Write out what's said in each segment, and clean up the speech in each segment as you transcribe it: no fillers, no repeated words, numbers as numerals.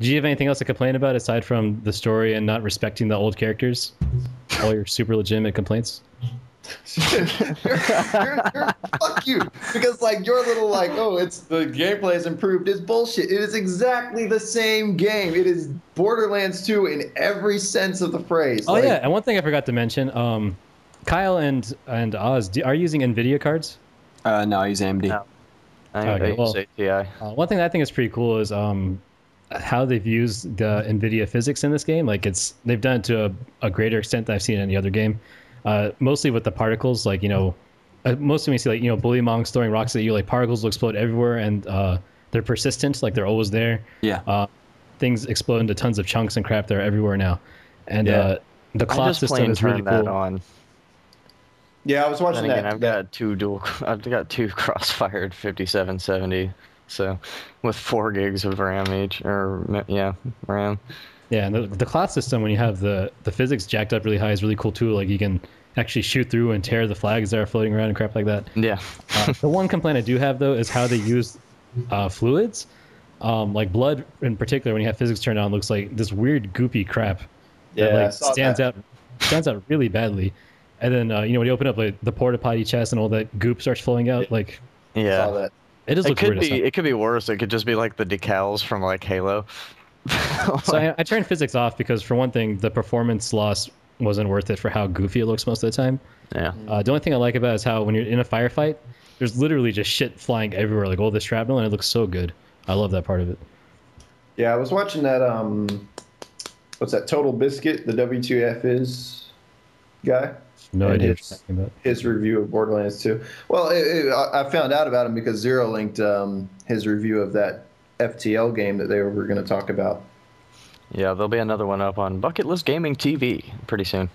Do you have anything else to complain about aside from the story and not respecting the old characters? All your super legitimate complaints? Fuck you, because like your little like, oh, it's the gameplay has improved is bullshit. It is exactly the same game. It is Borderlands 2 in every sense of the phrase. Oh Like, yeah, and one thing I forgot to mention, Kyle and Oz, are you using NVIDIA cards? No, I use AMD. No, I Okay, use well, ATI. one thing that I think is pretty cool is how they've used the NVIDIA physics in this game. Like they've done it to a greater extent than I've seen in any other game. Mostly with the particles, like mostly when you see like bully monks throwing rocks at you, like particles will explode everywhere, and they're persistent, like they're always there. Yeah. Things explode into tons of chunks and crap. They're everywhere now, and the I clock just system plain is really turned that cool. on. yeah, I was watching Then again, that. I've got two crossfired 5770, so with 4 gigs of RAM each, or yeah, RAM. Yeah, and the clock system, when you have the physics jacked up really high, is really cool too. Like you can actually shoot through and tear the flags that are floating around and crap like that. Yeah. The one complaint I do have though is how they use fluids. Like blood in particular, when you have physics turned on, looks like this weird goopy crap that Yeah, I like saw stands that. out really badly. And then when you open up like the porta potty chest and all that goop starts flowing out, like Saw Yeah. that. it just It looks could weird. As be hell. it could be worse. It could just be like the decals from like Halo. So I turned physics off because for one thing, the performance loss wasn't worth it for how goofy it looks most of the time. Yeah. The only thing I like about it is how when you're in a firefight, there's literally just shit flying everywhere, like all this shrapnel, and it looks so good. I love that part of it. Yeah, I was watching that. What's that? Total Biscuit, the W2F is guy. No And idea what his- you're talking about. His review of Borderlands 2. Well, I found out about him because Zero linked his review of that FTL game that they were going to talk about. Yeah, there'll be another one up on Bucket List Gaming TV pretty soon.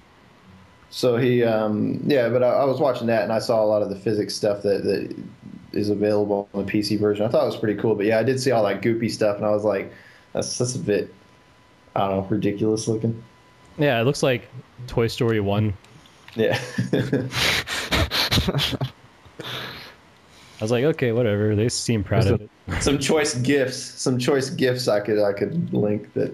So he, yeah, but I was watching that and I saw a lot of the physics stuff that is available on the PC version. I thought it was pretty cool, but yeah, I did see all that goopy stuff and I was like, that's a bit, I don't know, ridiculous looking. Yeah, it looks like Toy Story 1. Yeah. I was like, okay, whatever. They seem proud of it. Some choice gifts I could link that.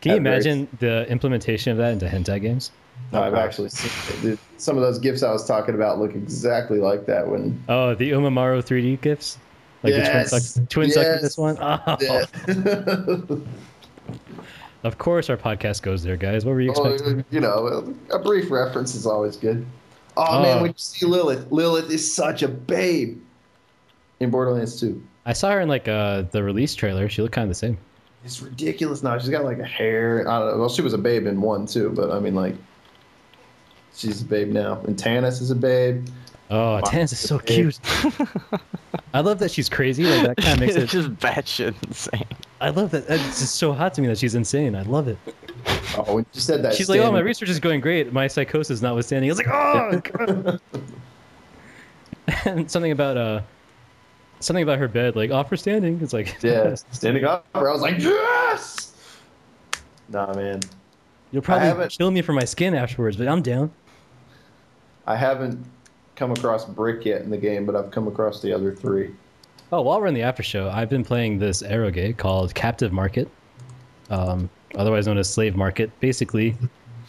Can you have very- imagine the implementation of that into hentai games? No, I've actually seen it. Dude, some of those gifts I was talking about look exactly like that when. Oh, the Umamaru 3D gifs? Like Yes, the twin suck in yes. this one? Oh, Yeah. of course our podcast goes there, guys. What were you Oh, expecting? you know, a brief reference is always good. Oh, man, when you see Lilith is such a babe in Borderlands 2. I saw her in like the release trailer. She looked kind of the same. It's ridiculous now. She's got like a hair. I don't know. Well, she was a babe in 1 too, but I mean, like, she's a babe now. And Tannis is a babe. Oh, Tannis is so cute. I love that she's crazy. Like that kind of makes it. It's just batshit insane. I love that. It's just so hot to me that she's insane. I love it. Oh, when you said that. She's like, oh, my research is going great. My psychosis notwithstanding. I was like, oh, God. And something about her bed, like off her standing. It's like, Yeah, standing up. I was like, yes! Nah, man. you'll I probably haven't- kill me for my skin afterwards, but I'm down. I haven't come across Brick yet in the game, but I've come across the other 3. Oh, while we're in the after show, I've been playing this eroge called Captive Market, otherwise known as Slave Market. Basically,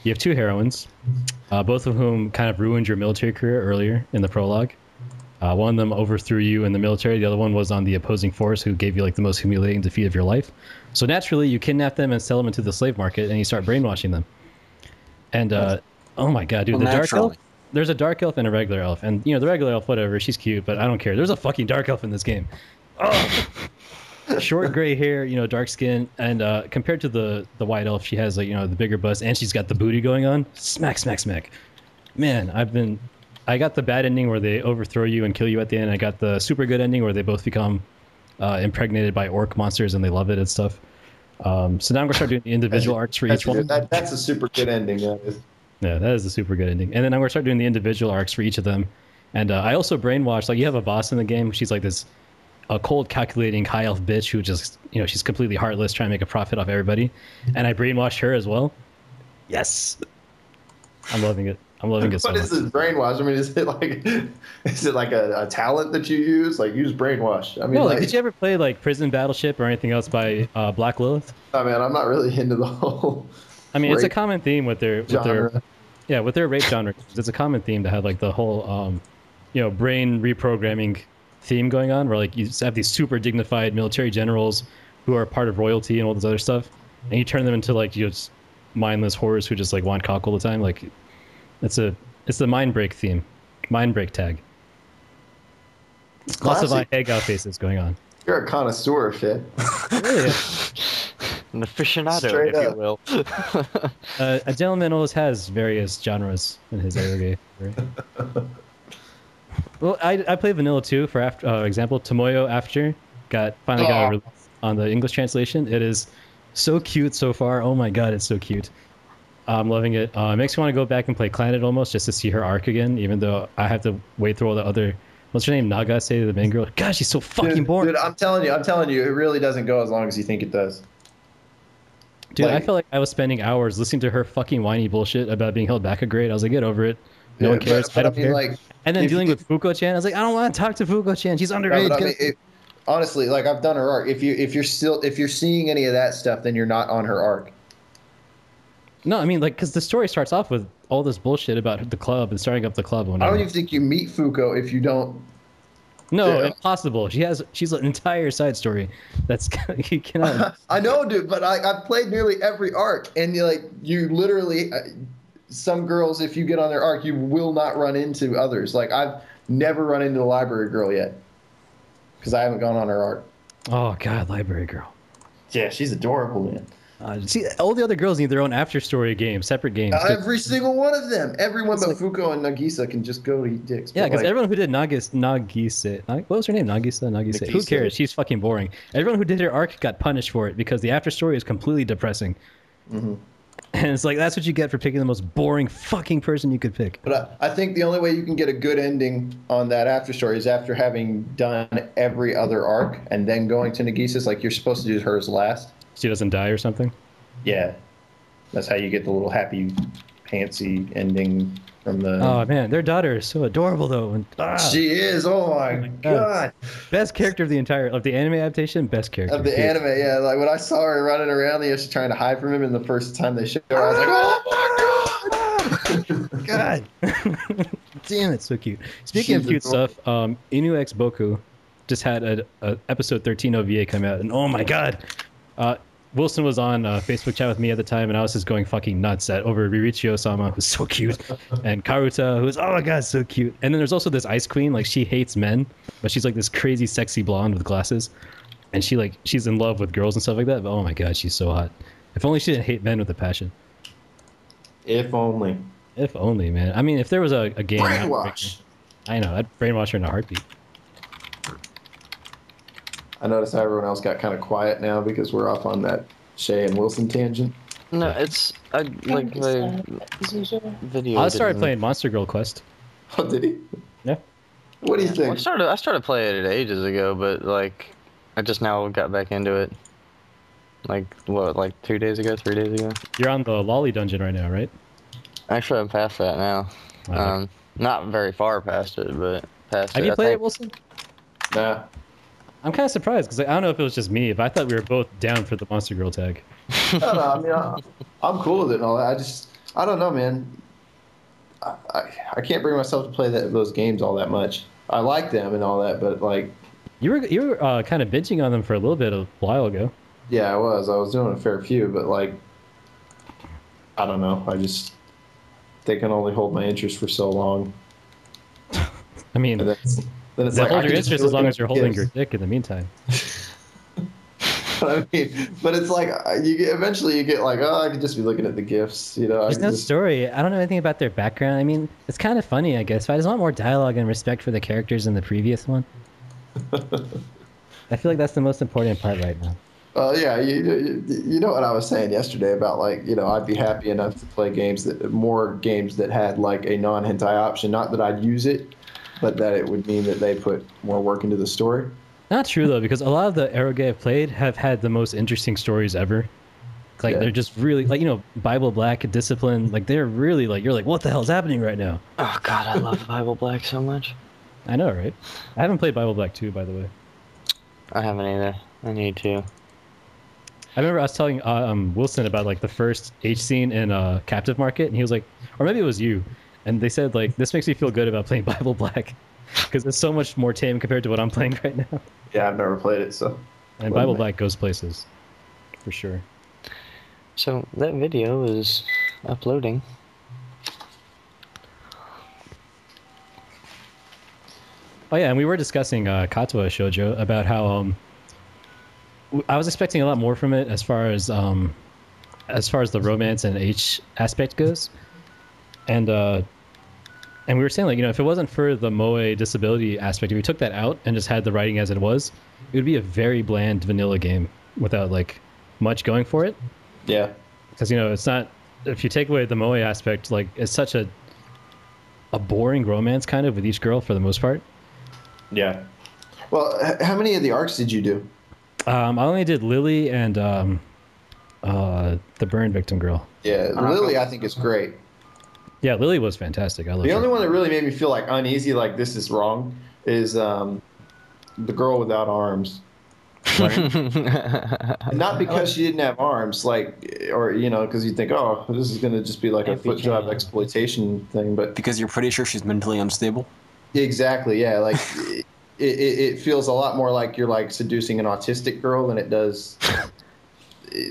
you have 2 heroines, both of whom kind of ruined your military career earlier in the prologue. One of them overthrew you in the military. The other one was on the opposing force, who gave you like the most humiliating defeat of your life. So naturally, you kidnap them and sell them into the slave market, and you start brainwashing them. And oh my god, dude, Well, the dark naturally. elf. There's a dark elf and a regular elf, and the regular elf, whatever, she's cute, but I don't care. There's a fucking dark elf in this game. Oh. Short gray hair, dark skin, and compared to the white elf, she has like the bigger bust, and she's got the booty going on. Smack, smack, smack. Man, I got the bad ending where they overthrow you and kill you at the end. I got the super good ending where they both become impregnated by orc monsters and they love it and stuff. So now I'm gonna start doing the individual arcs for each one. That's a super good ending. Yeah, that is a super good ending. And then I'm gonna start doing the individual arcs for each of them. And I also brainwashed, like, you have a boss in the game. She's like this cold, calculating high elf bitch who just, she's completely heartless, trying to make a profit off everybody. And I brainwashed her as well. Yes, I'm loving it. I'm loving it so What much. is this brainwash? I mean, is it like a talent that you use? Like use brainwash? I mean, No, like, did you ever play like Prison Battleship or anything else by Black Lilith? I mean, I'm not really into the whole I mean, it's a rape common theme with their genre. yeah, with their rape genre. It's a common theme to have like the whole brain reprogramming theme going on, where like you just have these super dignified military generals who are part of royalty and all this other stuff, and you turn them into like just mindless whores who just like want cock all the time. Like it's the mind break theme, mind break tag. It's Lots of classic. egg out faces going on. You're a connoisseur, Finn. Really, An aficionado, Straight if you up. will. a gentleman always has various genres in his eroge. Right? Well, I play vanilla too. For example, Tomoe After finally got a release on the English translation. It is so cute so far. Oh my god, it's so cute. I'm loving it. It makes me want to go back and play Clannad almost just to see her arc again, even though I have to wait through all the other. What's her name? Nagase, the main girl. God, she's so fucking boring. Dude, I'm telling you, it really doesn't go as long as you think it does. Dude, I like- felt like I was spending hours listening to her fucking whiny bullshit about being held back a grade. I was like, get over it. No one cares. But I don't I mean, care. like, And then if dealing you- with Fuko-chan, I was like, I don't want to talk to Fuko-chan. She's No, underage. but I mean, honestly, like I've done her arc. If you're seeing any of that stuff, then you're not on her arc. No, I mean, like, because the story starts off with all this bullshit about the club and starting up the club. And I whatever. don't even think you meet Fuko if you don't. No, Yeah. impossible. She's an entire side story. That's you cannot. I know, dude, but I've played nearly every arc, and you literally, some girls, if you get on their arc, you will not run into others. Like I've never run into the library girl yet, because I haven't gone on her arc. Oh God, library girl. Yeah, she's adorable, man. See, all the other girls need their own Afterstory games, separate games. Every single one of them, everyone but Fuko and Nagisa can just go to eat dicks. Yeah, but, because like, everyone who did Nagise, what was her name? Nagise. Who Nagisa. cares? She's fucking boring. Everyone who did her arc got punished for it because the Afterstory is completely depressing. Mhm. And it's like, that's what you get for picking the most boring fucking person you could pick. But I think the only way you can get a good ending on that Afterstory is after having done every other arc and then going to Nagisa's. Like you're supposed to do hers last. She doesn't die or something. Yeah, that's how you get the little happy, pantsy ending from the. Oh man, their daughter is so adorable though. And, She is. Oh my god. Best character of the anime adaptation. Best character Of the period. anime, yeah. Like when I saw her running around, she's trying to hide from him, and the first time they showed her, I was like, oh my god. God, damn it, so cute. Speaking of She's cute adorable. stuff, Inu X Boku just had a episode 13 OVA come out, and oh my god, Wilson was on Facebook chat with me at the time, and I was just going fucking nuts over Ririchio-sama, who's so cute, and Karuta, who's oh my god, so cute. And then there's also this Ice Queen, like she hates men, but she's like this crazy, sexy blonde with glasses, and she's in love with girls and stuff like that. But oh my god, she's so hot. If only she didn't hate men with a passion. If only. If only, man. I mean, if there was a game, Brainwash. I know, I'd brainwash her in a heartbeat. I noticed how everyone else got kind of quiet now because we're off on that Shay and Wilson tangent. No, I like the video. I started didn't- playing Monster Girl Quest. Oh, did he? Yeah. What do you Well, think? I started playing it ages ago, but like I just now got back into it. Like what, like 2 days ago, 3 days ago? You're on the Lolly dungeon right now, right? Actually, I'm past that now. Wow. Not very far past it, but past Have it. you I played it, think. Wilson? Nah. I'm kind of surprised because I don't know if it was just me, but I thought we were both down for the Monster Girl tag. No, I mean, I'm cool with it and all that. I don't know, man. I can't bring myself to play those games all that much. I like them and all that, but like, You were kind of binging on them for a little bit a while ago. yeah, I was doing a fair few, but like, I don't know. They can only hold my interest for so long. I mean, And then it's they like, hold I your could just interest be as long looking as you're at holding gifs. your dick in the meantime. I mean, but it's like eventually you get like, oh, I could just be looking at the gifts, you know. There's no story. I don't know anything about their background. I mean, it's kind of funny, I guess. But I just want more dialogue and respect for the characters in the previous one. I feel like that's the most important part right now. Yeah, you know what I was saying yesterday about like, you know, I'd be happy enough to play more games that had like a non-hentai option. Not that I'd use it, but that it would mean that they put more work into the story. Not true though, because a lot of the eroge I've played have had the most interesting stories ever. Like they're just really like Bible Black discipline. Like they're really like you're like what the hell's happening right now? Oh god, I love Bible Black so much. I know, right? I haven't played Bible Black 2, by the way. I haven't either. I need to. I remember I was telling Wilson about like the first H scene in Captive Market, and he was like, or maybe it was you, and they said like this makes me feel good about playing Bible Black because it's so much more tame compared to what I'm playing right now. Yeah, I've never played it, so. And Bible Black goes places, for sure. So that video is uploading. Oh yeah, and we were discussing Katawa Shoujo about how I was expecting a lot more from it as far as the romance and H aspect goes, and we were saying like if it wasn't for the moe disability aspect, if we took that out and just had the writing as it was, it would be a very bland vanilla game without like much going for it. Yeah, because it's not, if you take away the moe aspect, like it's such a boring romance kind of with each girl for the most part. Yeah. Well, how many of the arcs did you do? I only did Lily and the burn victim girl. Yeah, Lily I think is great. Yeah, Lily was fantastic. I love the her. only one that really made me feel like uneasy, like this is wrong, is the girl without arms. Right? Not because she didn't have arms, like, or because you think, oh, this is gonna just be like a foot job exploitation thing, but because you're pretty sure she's mentally unstable. Exactly. Yeah, like it feels a lot more like you're like seducing an autistic girl than it does,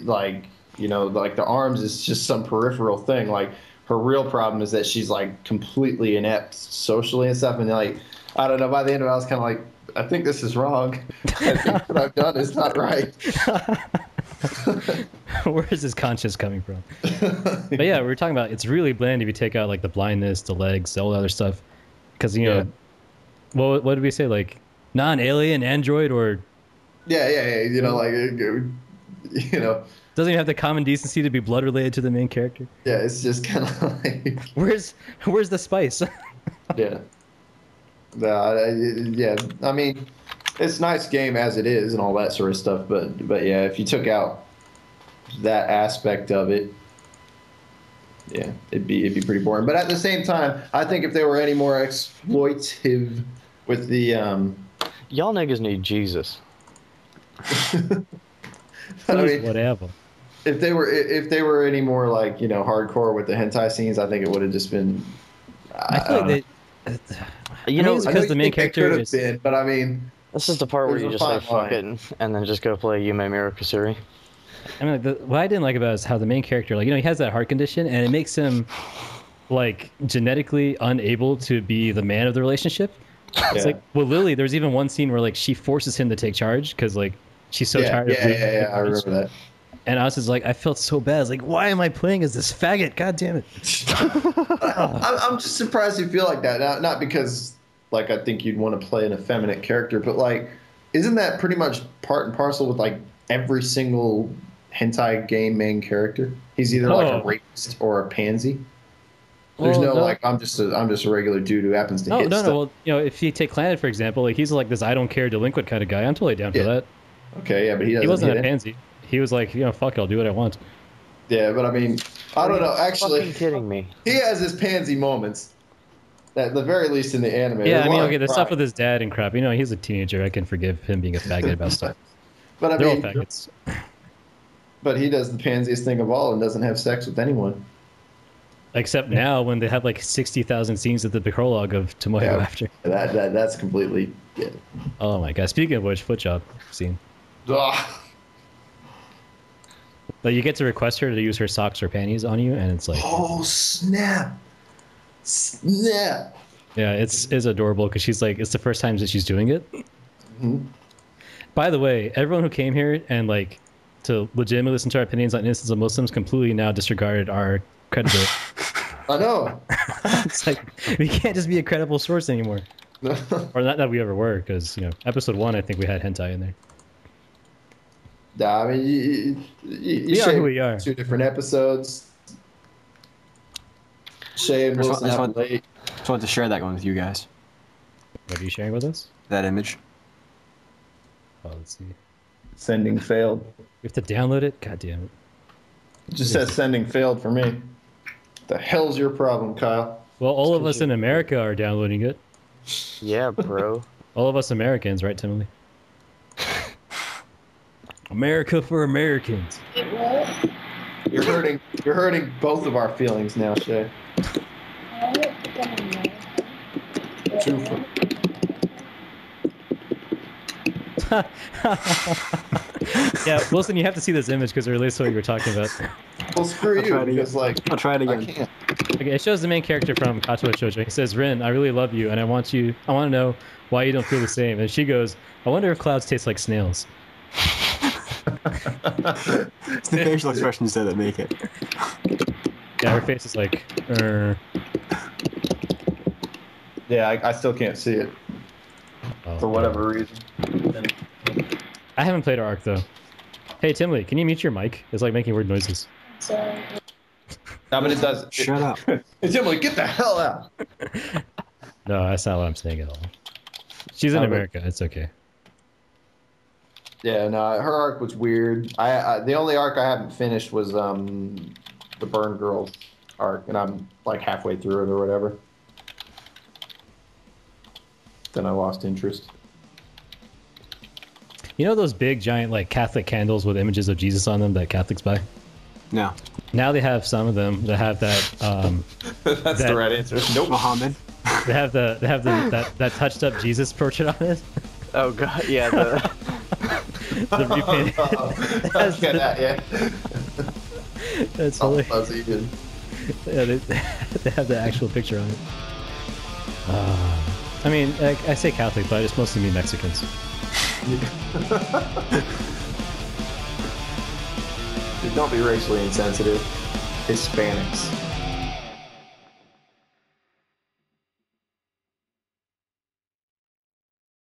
like like the arms is just some peripheral thing. Like her real problem is that she's like completely inept socially and stuff, and like I don't know. By the end of it, I was kind of like, I think this is wrong. I think what I've done is not right. Where is this conscience coming from? But yeah, we were talking about it's really bland if you take out like the blindness, the legs, all the other stuff. Because well, what did we say? Like non-alien android or yeah. doesn't even have the common decency to be blood related to the main character. Yeah, it's just kind of like where's the spice? Yeah. Yeah. I mean, it's a nice game as it is and all that sort of stuff, but yeah, if you took out that aspect of it, yeah, it'd be pretty boring. But at the same time, I think if they were any more exploitive with the y'all niggas need Jesus. I mean, whatever. If they were any more like hardcore with the hentai scenes, I think it would have just been. I feel like they. It's because the main character is. Been, but I mean, this is the part where you just say fuck it and then just go play Yume Mirakasuri. I mean, what I didn't like about it is how the main character, like, he has that heart condition, and it makes him, like, genetically unable to be the man of the relationship. It's like, well, Lily, there's even one scene where, like, she forces him to take charge because, like, she's so tired of being. Yeah, I remember that. And I was just like, I felt so bad. I was like, why am I playing as this faggot? God damn it. I'm just surprised you feel like that. Not because, like, I think you'd want to play an effeminate character, but, like, isn't that pretty much part and parcel with, like, every single hentai game main character? He's either like a rapist or a pansy. There's no like I'm just a regular dude who happens to hit stuff. Well, if you take Clannad for example, like he's like this I don't care delinquent kind of guy. I'm totally down for that. Okay, yeah, but he wasn't a pansy. He was like, fuck it, I'll do what I want. Yeah, but I mean, I don't know. Actually, fucking kidding me. He has his pansy moments. At the very least in the anime. Yeah, I mean, okay, the stuff with his dad and crap. He's a teenager. I can forgive him being a faggot about stuff. But I They're mean, all faggots. But he does the pansiest thing of all and doesn't have sex with anyone. Except now when they have like 60,000 scenes at the prologue of Tomoe after. That's completely. Yeah. Oh my god! Speaking of which, foot job scene. Ugh. But you get to request her to use her socks or panties on you, and it's like. Oh snap! Snap! Yeah, it's adorable because she's like, it's the first time that she's doing it. Mm-hmm. By the way, everyone who came here and like to legitimately listen to our opinions on instances of Muslims completely now disregarded our credibility. I know. It's like we can't just be a credible source anymore. Or not that we ever were, because episode 1 I think we had hentai in there. Nah, I mean, you we are who we are. 2 different episodes. Shay and Wilson have late. Just wanted to share that one with you guys. What are you sharing with us? That image. Oh, let's see. Sending failed. We have to download it? God damn it. It just says sending failed for me. The hell's your problem, Kyle? Well, all of us in America are downloading it. Yeah, bro. All of us Americans, right, Timothy? America for Americans. You're hurting both of our feelings now, Shay. Two for... Yeah, Wilson, you have to see this image because it relates to what you were talking about. Well, screw I'll you, try it because, again. like, I'll try it I again. can't. Okay, it shows the main character from Katawa Shoujo. He says, Rin, I really love you, and I want to know why you don't feel the same. And she goes, I wonder if clouds taste like snails. It's the facial expressions there that make it. Yeah, her face is like, Yeah, I still can't see it Oh, for whatever reason. I haven't played her arc, though. Hey, Timley, can you mute your mic? It's like making weird noises. I mean, it does. Shut up. It's Emily, get the hell out. No, that's not what I'm saying at all. She's in America. It's okay. Yeah, no, her arc was weird. I the only arc I haven't finished was the Burn Girls arc, and I'm like halfway through it or whatever. Then I lost interest. You know those big, giant, like, Catholic candles with images of Jesus on them that Catholics buy? No. Now they have some of them that have that. That's the right answer. Nope. Muhammad. They have that touched up Jesus portrait on it. Oh god, yeah. The The repainted. Okay, that, yeah. That's Oh, hilarious. fuzzy, dude. Yeah, they have the actual picture on it. I mean, I say Catholic, but I just mostly mean Mexicans. Dude, don't be racially insensitive. Hispanics.